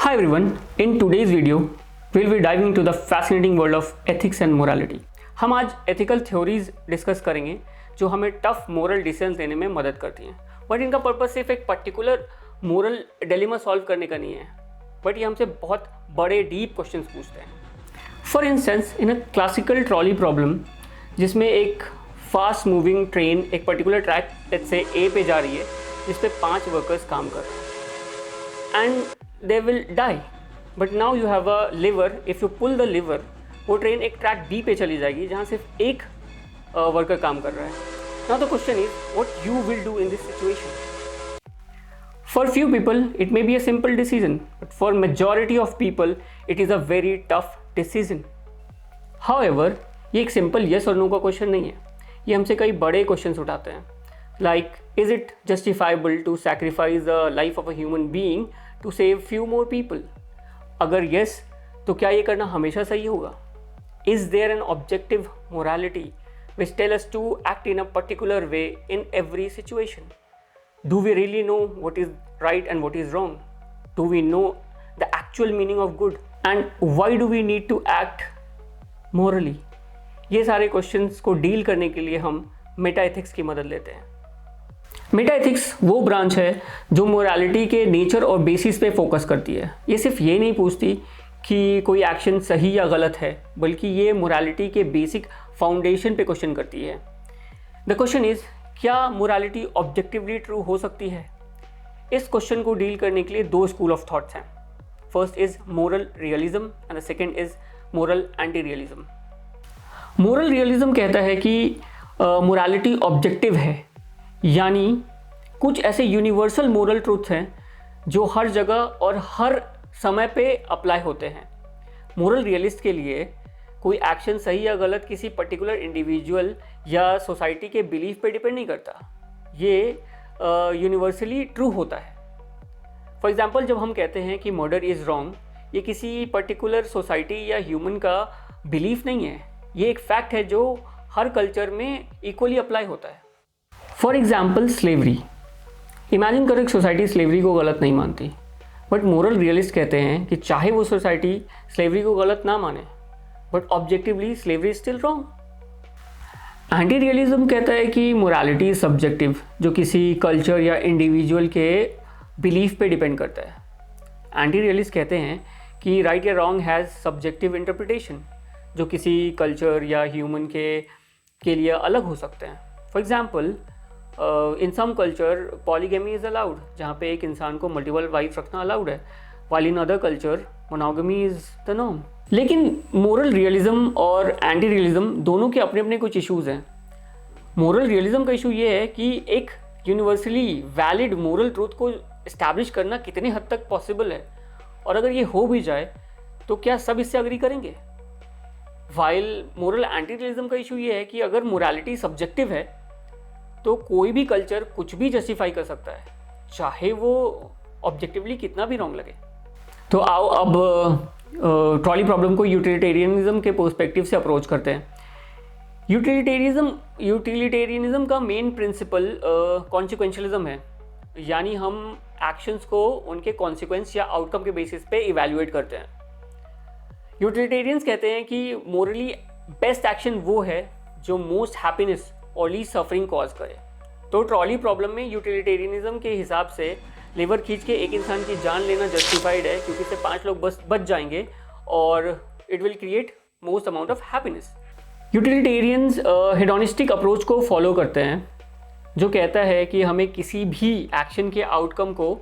Hi everyone, in today's video, we'll be diving into the fascinating world of ethics and morality. हम आज ethical theories discuss करेंगे जो हमें tough moral decision लेने में मदद करती हैं, बट इनका पर्पस सिर्फ एक पर्टिकुलर मोरल डिलेमा सॉल्व करने का नहीं है, बट ये हमसे बहुत बड़े डीप क्वेश्चंस पूछते हैं. For instance, in a classical trolley problem जिसमें एक फास्ट मूविंग ट्रेन एक पर्टिकुलर ट्रैक से ए पे जा रही है जिस पे 5 वर्कर्स काम कर रहे हैं and they will die. But now you have a lever. If you pull the lever, वो ट्रेन एक ट्रैक बी पे चली जाएगी जहाँ सिर्फ एक वर्कर काम कर रहा है. Now the question is, what you will do in this situation? For few people, it may be a simple decision, but for majority of people, it is a very tough decision. However, ये एक simple yes or no का question नहीं है. ये हमसे कई बड़े questions उठाते हैं. Like, is it justifiable to sacrifice the life of a human being to save few more people? अगर yes, तो क्या ये करना हमेशा सही होगा? Is there an objective morality which tell us to act in a particular way in every situation? Do we really know what is right and what is wrong? Do we know the actual meaning of good? And why do we need to act morally? ये सारे questions को deal करने के लिए हम Meta ethics की मदद लेते हैं. मेटा एथिक्स वो ब्रांच है जो मोरालिटी के नेचर और बेसिस पे फोकस करती है. ये सिर्फ ये नहीं पूछती कि कोई एक्शन सही या गलत है, बल्कि ये मोरालिटी के बेसिक फाउंडेशन पे क्वेश्चन करती है. द क्वेश्चन इज, क्या मोरालिटी ऑब्जेक्टिवली ट्रू हो सकती है? इस क्वेश्चन को डील करने के लिए 2 स्कूल ऑफ थॉट्स हैं. First is moral realism and the second is moral anti realism. Moral realism कहता है कि मोरालिटी ऑब्जेक्टिव है, यानी कुछ ऐसे यूनिवर्सल मोरल ट्रूथ्स हैं जो हर जगह और हर समय पे अप्लाई होते हैं. मोरल रियलिस्ट के लिए कोई एक्शन सही या गलत किसी पर्टिकुलर इंडिविजुअल या सोसाइटी के बिलीफ पे डिपेंड नहीं करता. ये यूनिवर्सली ट्रू होता है. फॉर एग्जांपल, जब हम कहते हैं कि मर्डर इज़ रॉन्ग, ये किसी पर्टिकुलर सोसाइटी या ह्यूमन का बिलीफ नहीं है. ये एक फैक्ट है जो हर कल्चर में इक्वली अप्लाई होता है. For example, slavery. इमेजिन करो एक सोसाइटी स्लेवरी को गलत नहीं मानती, बट मोरल रियलिस्ट कहते हैं कि चाहे वो सोसाइटी स्लेवरी को गलत ना माने, but objectively slavery still wrong. Anti realism कहता है कि मोरालिटी इज सब्जेक्टिव, जो किसी कल्चर या इंडिविजुअल के बिलीफ पे डिपेंड करता है. एंटी रियलिस्ट कहते हैं कि राइट या रॉन्ग हैज़ सब्जेक्टिव इंटरप्रिटेशन, जो किसी कल्चर या ह्यूमन के लिए अलग हो सकते हैं. For example, in some culture polygamy is allowed, जहाँ पे एक इंसान को मल्टीपल वाइफ रखना अलाउड है, while in other culture monogamy is the norm. लेकिन मोरल रियलिज्म और एंटी रियलिज्म दोनों के अपने अपने कुछ इश्यूज़ हैं. मोरल रियलिज्म का इशू ये है कि एक यूनिवर्सली वैलिड मोरल ट्रूथ को इस्टेब्लिश करना कितने हद तक पॉसिबल है, और अगर ये हो भी जाए तो क्या सब इससे अग्री करेंगे. वाइल मोरल एंटी रियलिज्म का इशू ये है कि अगर मोरालिटी सब्जेक्टिव है तो कोई भी कल्चर कुछ भी जस्टिफाई कर सकता है, चाहे वो ऑब्जेक्टिवली कितना भी रॉन्ग लगे. तो आओ अब ट्रॉली प्रॉब्लम को यूटिलिटेरियनिज्म के पर्सपेक्टिव से अप्रोच करते हैं. यूटिलिटेरियनिज्म का मेन प्रिंसिपल कॉन्सिक्वेंशियलिज्म है, यानी हम एक्शंस को उनके कॉन्सिक्वेंस या आउटकम के बेसिस पे इवैल्यूएट करते हैं. यूटिलिटेरियंस कहते हैं कि मोरली बेस्ट एक्शन वो है जो मोस्ट हैप्पीनेस और लीस्ट सफरिंग कॉज करे. तो ट्रॉली प्रॉब्लम में यूटिलिटेरियनिज्म के हिसाब से लेवर खींच के एक इंसान की जान लेना जस्टिफाइड है, क्योंकि इससे 5 लोग बस बच जाएंगे और it will create most amount of happiness. Utilitarians hedonistic approach को फॉलो करते हैं, जो कहता है कि हमें किसी भी एक्शन के आउटकम को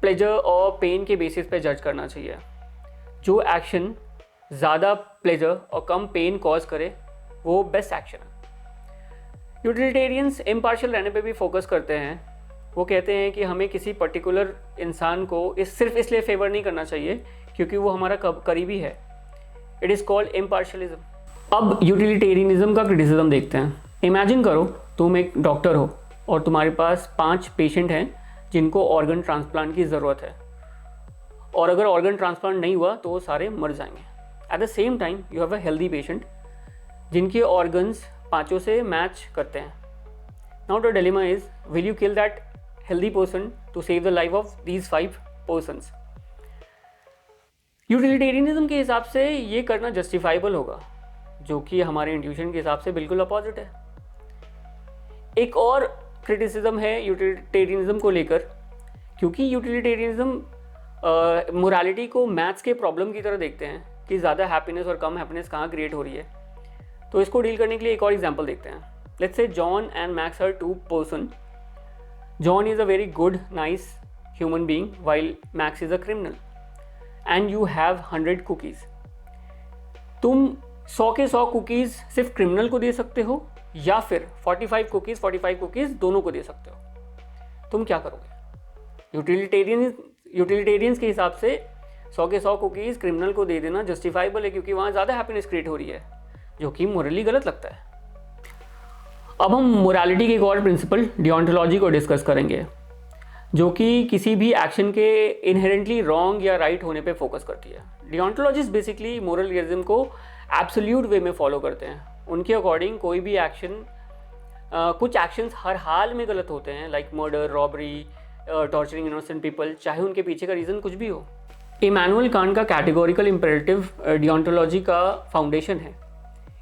प्लेजर और पेन के बेसिस पे जज करना चाहिए. जो एक्शन ज़्यादा प्लेजर और कम पेन कॉज करे वो बेस्ट एक्शन है. यूटिलिटेरियंस इम्पार्शियल रहने पे भी फोकस करते हैं. वो कहते हैं कि हमें किसी पर्टिकुलर इंसान को सिर्फ इसलिए फेवर नहीं करना चाहिए क्योंकि वो हमारा करीबी है. It is called impartialism. अब यूटिलिटेरियनिज्म का क्रिटिसिज्म देखते हैं. इमेजिन करो तुम एक डॉक्टर हो और तुम्हारे पास 5 पेशेंट हैं जिनको ऑर्गन ट्रांसप्लांट की ज़रूरत है, और अगर ऑर्गन ट्रांसप्लांट नहीं हुआ तो वो सारे मर जाएंगे. At the same time you have a healthy patient जिनके ऑर्गन्स 5 से मैच करते हैं. Now the dilemma is, will you kill that healthy person to save the life of these 5 persons? Utilitarianism के हिसाब से ये करना जस्टिफाइबल होगा, जो कि हमारे इंट्यूशन के हिसाब से बिल्कुल अपोजिट है। एक और क्रिटिसिज्म है यूटिलिटेरियनिज्म को लेकर, क्योंकि यूटिलिटेरियनिज्म मोरालिटी को मैथ्स के प्रॉब्लम की तरह देखते हैं कि ज़्यादा हैप्पीनेस और कम हैप्पीनेस कहाँ क्रिएट हो रही है। तो इसको डील करने के लिए एक और एग्जांपल देखते हैं। Let's say John and Max are two person. John is a very good nice human being while Max is a criminal and you have 100 cookies. तुम 100 के 100 कुकीज़ सिर्फ क्रिमिनल को दे सकते हो या फिर 45 कुकीज़ दोनों को दे सकते हो। तुम क्या करोगे? यूटिलिटेरियंस के हिसाब से 100 के 100 कुकीज़ क्रिमिनल को दे देना जस्टिफाइबल है, क्योंकि वहाँ ज़्यादा हैप्पीनेस क्रिएट हो रही है, जो कि मोरली गलत लगता है। अब हम मोरालिटी के एक और प्रिंसिपल डिओंटोलॉजी को डिस्कस करेंगे, जो कि किसी भी एक्शन के इनहेरेंटली रॉन्ग या राइट होने पे फोकस करती है। डिओंटोलॉजिस्ट बेसिकली मोरल रियलिज्म को एब्सोल्यूट वे में फॉलो करते हैं। उनके अकॉर्डिंग कोई भी एक्शन, कुछ एक्शंस हर हाल में गलत होते हैं, like murder, robbery, torturing innocent people, चाहे उनके पीछे का रीज़न कुछ भी हो। इमैनुअल कांट का कैटेगोरिकल इम्पेरेटिव डिओंटोलॉजी का फाउंडेशन है।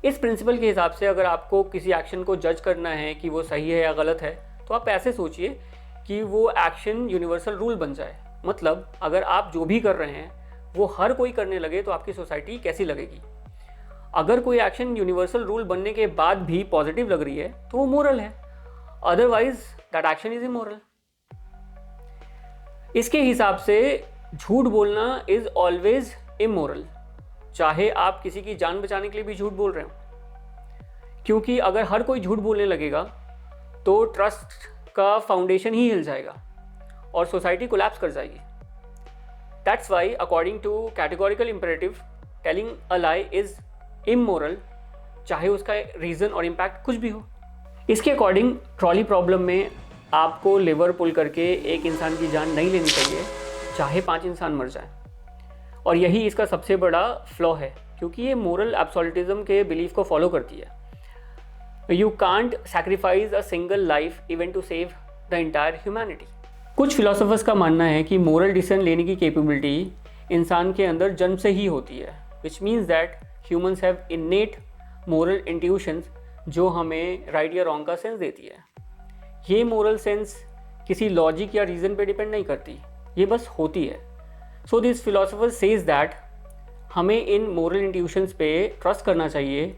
इस प्रिंसिपल के हिसाब से अगर आपको किसी एक्शन को जज करना है कि वो सही है या गलत है, तो आप ऐसे सोचिए कि वो एक्शन यूनिवर्सल रूल बन जाए। मतलब अगर आप जो भी कर रहे हैं वो हर कोई करने लगे तो आपकी सोसाइटी कैसी लगेगी। अगर कोई एक्शन यूनिवर्सल रूल बनने के बाद भी पॉजिटिव लग रही है तो वो मोरल है, otherwise that action is immoral. इसके हिसाब से झूठ बोलना इज ऑलवेज इमोरल, चाहे आप किसी की जान बचाने के लिए भी झूठ बोल रहे हो, क्योंकि अगर हर कोई झूठ बोलने लगेगा तो ट्रस्ट का फाउंडेशन ही हिल जाएगा और सोसाइटी कोलैप्स कर जाएगी। That's why according to categorical imperative telling a lie is immoral, चाहे उसका रीज़न और इम्पैक्ट कुछ भी हो। इसके अकॉर्डिंग ट्रॉली प्रॉब्लम में आपको लेवर पुल करके एक इंसान की जान नहीं लेनी चाहिए, चाहे 5 इंसान मर जाएं। और यही इसका सबसे बड़ा फ्लॉ है, क्योंकि ये मोरल एब्सोल्यूटिज्म के बिलीफ को फॉलो करती है। You can't sacrifice a single life even to save the entire humanity. कुछ फिलोसोफर्स का मानना है कि मोरल डिसीजन लेने की कैपेबिलिटी इंसान के अंदर जन्म से ही होती है, which means that humans have इनेट moral intuitions जो हमें राइट या रॉन्ग का सेंस देती है। ये मोरल सेंस किसी लॉजिक या रीज़न पे डिपेंड नहीं करती, ये बस होती है। So this philosopher says that हमें इन मोरल इंट्यूशंस पे ट्रस्ट करना चाहिए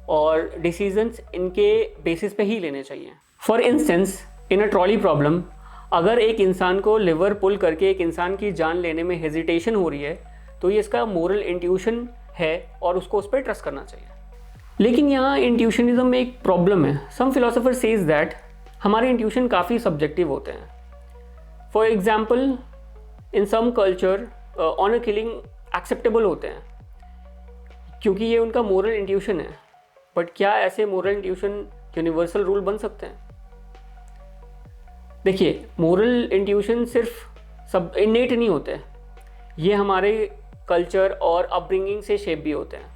और डिसीजंस इनके बेसिस पे ही लेने चाहिए। For instance in a trolley problem, अगर एक इंसान को लिवर पुल करके एक इंसान की जान लेने में हेजिटेशन हो रही है तो ये इसका मोरल इंट्यूशन है और उसको उस पर ट्रस्ट करना चाहिए। लेकिन यहाँ इंट्यूशनिज्म में एक प्रॉब्लम है। सम फिलोसोफर सेज दैट हमारे इंट्यूशन काफ़ी सब्जेक्टिव होते हैं। For example in some culture honour killing acceptable होते हैं क्योंकि ये उनका मोरल इंट्यूशन है, बट क्या ऐसे मोरल इंट्यूशन यूनिवर्सल रूल बन सकते हैं? देखिए, मोरल इंट्यूशन सिर्फ सब इनेट नहीं होते, ये हमारे कल्चर और अपब्रिंगिंग से शेप भी होते हैं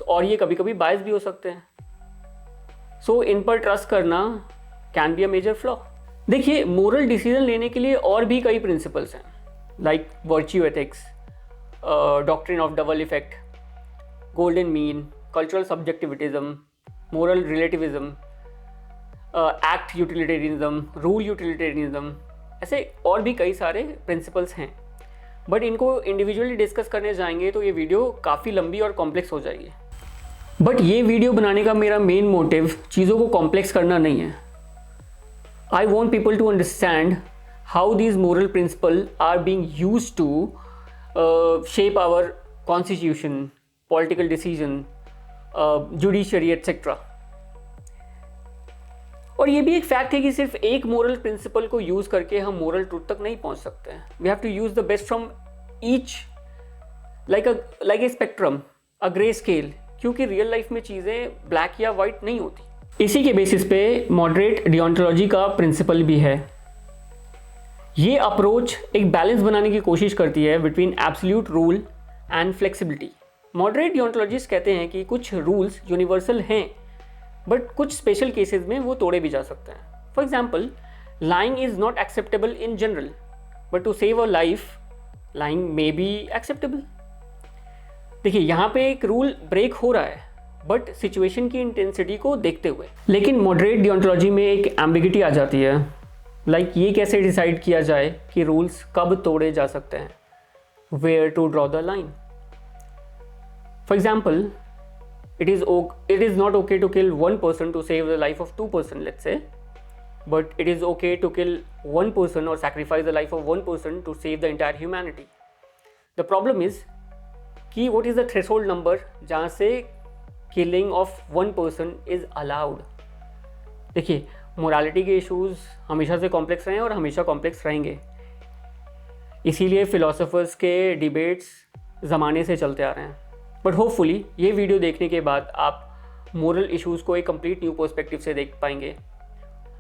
और ये कभी कभी बायस भी हो सकते हैं। सो इन पर ट्रस्ट करना can be a major flaw. देखिए, मोरल डिसीजन लेने के लिए और भी कई प्रिंसिपल्स हैं, like virtue ethics, doctrine of double effect, golden mean, cultural subjectivism, moral relativism, act utilitarianism, rule utilitarianism, ऐसे और भी कई सारे प्रिंसिपल्स हैं। बट इनको इंडिविजुअली डिस्कस करने जाएंगे तो ये वीडियो काफ़ी लंबी और कॉम्प्लेक्स हो जाएगी। बट ये वीडियो बनाने का मेरा मेन मोटिव चीज़ों को कॉम्प्लेक्स करना नहीं है। I want people to understand how these moral principle are being used to shape our constitution, political decision, judiciary etcetera. और ये भी एक फैक्ट है कि सिर्फ एक मोरल प्रिंसिपल को यूज़ करके हम मोरल ट्रूथ तक नहीं पहुंच सकते हैं। We have to use the best from each, like a spectrum, a grey scale, क्योंकि रियल लाइफ में चीज़ें ब्लैक या वाइट नहीं होती। इसी के बेसिस पे मॉडरेट डिओंटोलॉजी का प्रिंसिपल भी है। ये अप्रोच एक बैलेंस बनाने की कोशिश करती है between absolute rule and flexibility. Moderate deontologist कहते हैं कि कुछ रूल्स यूनिवर्सल हैं, बट कुछ स्पेशल केसेस में वो तोड़े भी जा सकते हैं। For example, lying is not acceptable in general, but to save a life lying may be acceptable. देखिए यहाँ पे एक रूल ब्रेक हो रहा है बट सिचुएशन की इंटेंसिटी को देखते हुए। लेकिन मॉडरेट डियोंटोलॉजी में एक एम्बिगिटी आ जाती है, लाइक ये कैसे डिसाइड किया जाए कि रूल्स कब तोड़े जा सकते हैं, where to draw the line. For example, it is not okay to kill one person to save the life of two person, let's say, but it is okay to kill one person or sacrifice the life of one person to save the entire humanity. The problem is कि what is the threshold number जहाँ से killing of one person is allowed. देखिए, morality के issues हमेशा से complex रहे हैं और हमेशा कॉम्प्लेक्स रहेंगे, इसीलिए फिलोसोफर्स के डिबेट्स ज़माने से चलते आ रहे हैं। बट होपफुली ये वीडियो देखने के बाद आप मोरल इश्यूज़ को एक कंप्लीट न्यू पर्सपेक्टिव से देख पाएंगे।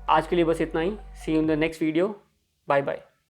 आज के लिए बस इतना ही। See you in the next video. Bye bye.